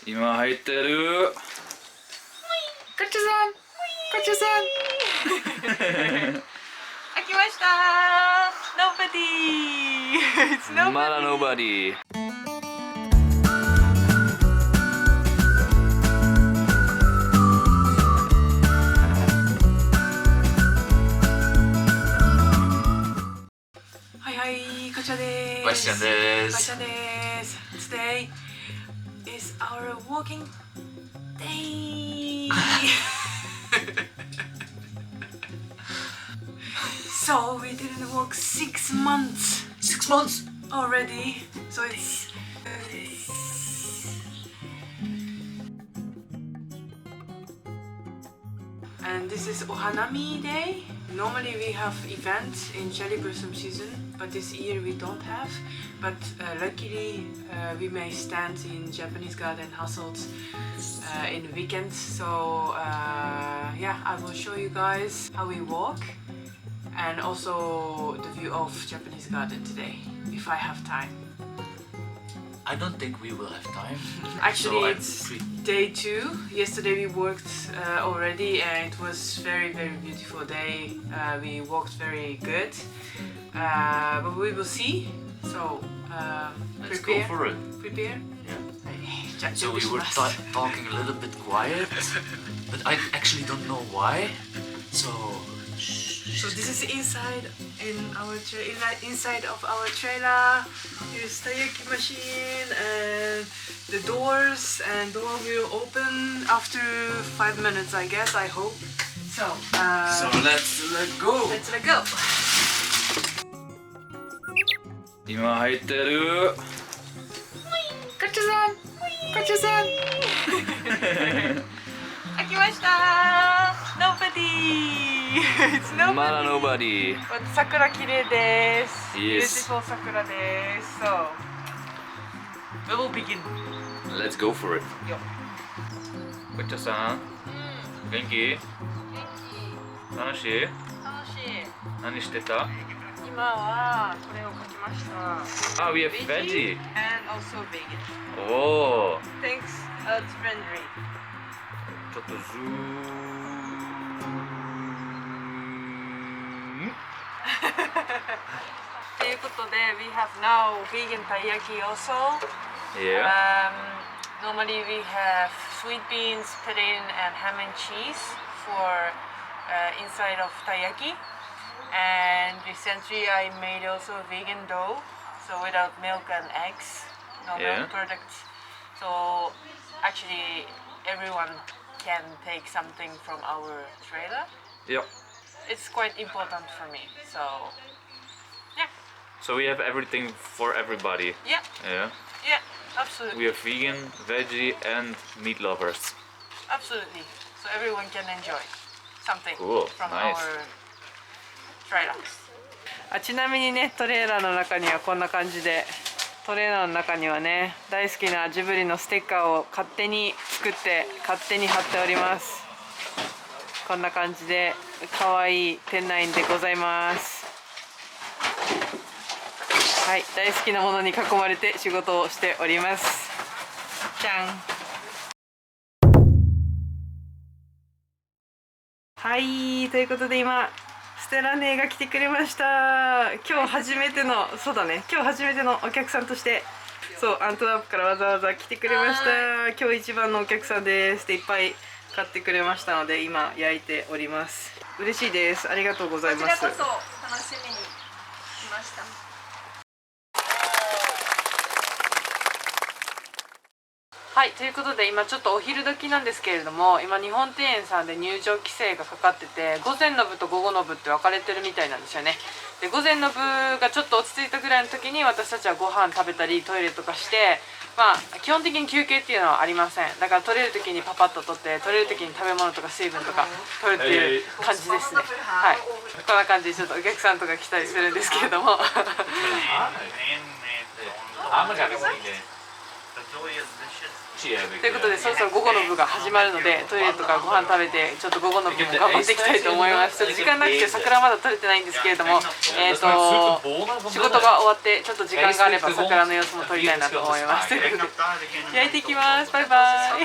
今入ってる。ガチャさん、ガチャさん。開きました。Nobody. It's nobody. まだ nobody。はいはい、ガチャです。ガチャです。ガチャです。Today is our walking day. So we didn't walk 6 months. 6 months already. So it's and this is Ohanami Day. Normally we have events in cherry blossom season, but this year we don't have. But luckily we may stand in Japanese garden hustles in weekends. So yeah, I will show you guys how we walk and also the view of Japanese garden today, if I have time. I don't think we will have time. Actually, So it's day 2. Yesterday we worked already and it was very beautiful day. We walked very good, but we will see. So Let's prepare. go for it. Prepare. Yeah. So we were talking a little bit quiet, but I actually don't know why. So this is inside inside of our trailer. Here's taiyaki machine and the doors, and door will open after 5 minutes, I guess. I hope. So let's go. let's let go. 今入ってる。ガチャさん、ガチャさん。開きました。Nobody. It's nobody. まだ nobody。桜綺麗です。Yes. Beautiful 桜です。So we will begin. Let's go for it。よ。ガチャさん、元気？楽しい？楽しい。何してた？今はこれを書きました。Ah, we have veggie. And also vegan. おお。Thanks, it's friendly. ちょっとズーム。ということで、we have now vegan taiyaki also. Yeah. Normally we have sweet beans, pudding, and ham and cheese for inside of taiyaki. And recently I made also vegan dough, so without milk and eggs, no milk products. So actually everyone can take something from our trailer. Yeah. It's quite important for me. So yeah. So we have everything for everybody. Yeah. Yeah. Yeah, absolutely. We have vegan, veggie, and meat lovers. Absolutely. So everyone can enjoy something Cool. from Nice. our trailer. ちなみにね、トレーラーの中にはこんな感じで、トレーラーの中にはね、大好きなジブリのステッカーを勝手に作って勝手に貼っております。こんな感じで可愛い店内でございます。はい、大好きなものに囲まれて仕事をしております。じゃん。はい、ということで今ステラ姉が来てくれました。今日初めての、そうだね、今日初めてのお客さんとして、そうアントワープからわざわざ来てくれました。今日一番のお客さんです。でいっぱい買ってくれましたので今焼いております。嬉しいです。ありがとうございます。こちらこそ楽しみに来ました。はい、ということで今ちょっとお昼時なんですけれども、今日本庭園さんで入場規制がかかってて、午前の部と午後の部って分かれてるみたいなんですよね。で午前の部がちょっと落ち着いたぐらいの時に私たちはご飯食べたりトイレとかして、まあ基本的に休憩っていうのはありません。だから取れる時にパパッと取って、取れる時に食べ物とか水分とか取るっていう感じですね。はい、こんな感じでちょっとお客さんとか来たりするんですけれども Sì, perché ということでそろそろ午後の部が始まるのでトイレとかご飯食べてちょっと午後の部も頑張っていきたいと思います。ちょっと時間なくて桜まだ取れてないんですけれども、仕事が終わってちょっと時間があれば桜の様子も撮りたいなと思います。ということで焼いていきます。バイバイ。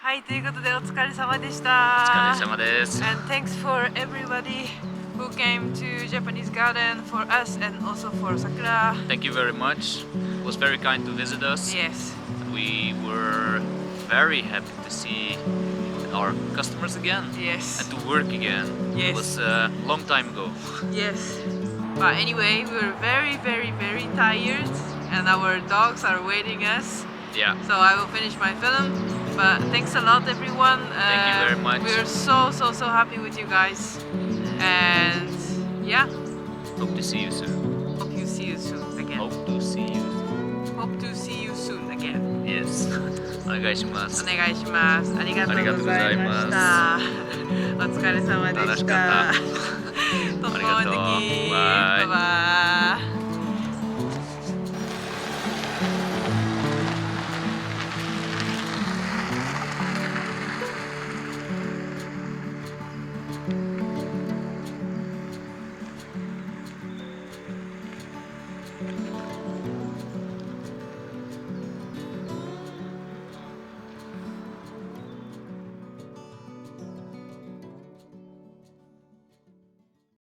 はい、ということでお疲れ様でした。お疲れ様です。And thanks for everybody who came to Japanese Garden for us and also for Sakura. Thank you very much. It was very kind to visit us. Yes. We were very happy to see our customers again. Yes. And to work again. Yes. It was a long time ago. Yes. But anyway, we were very tired and our dogs are waiting us. Yeah. So I will finish my film. But thanks a lot everyone. Thank you very much. We're so happy with you guys. And yeah. Hope to see you soon. Hope you see you soon again. Hope to see you. Hope to see you soon again. Yes. お願いします。お願いします。ありがとうございました。お疲れ様でした。楽しかった。とっても的。バイバイ。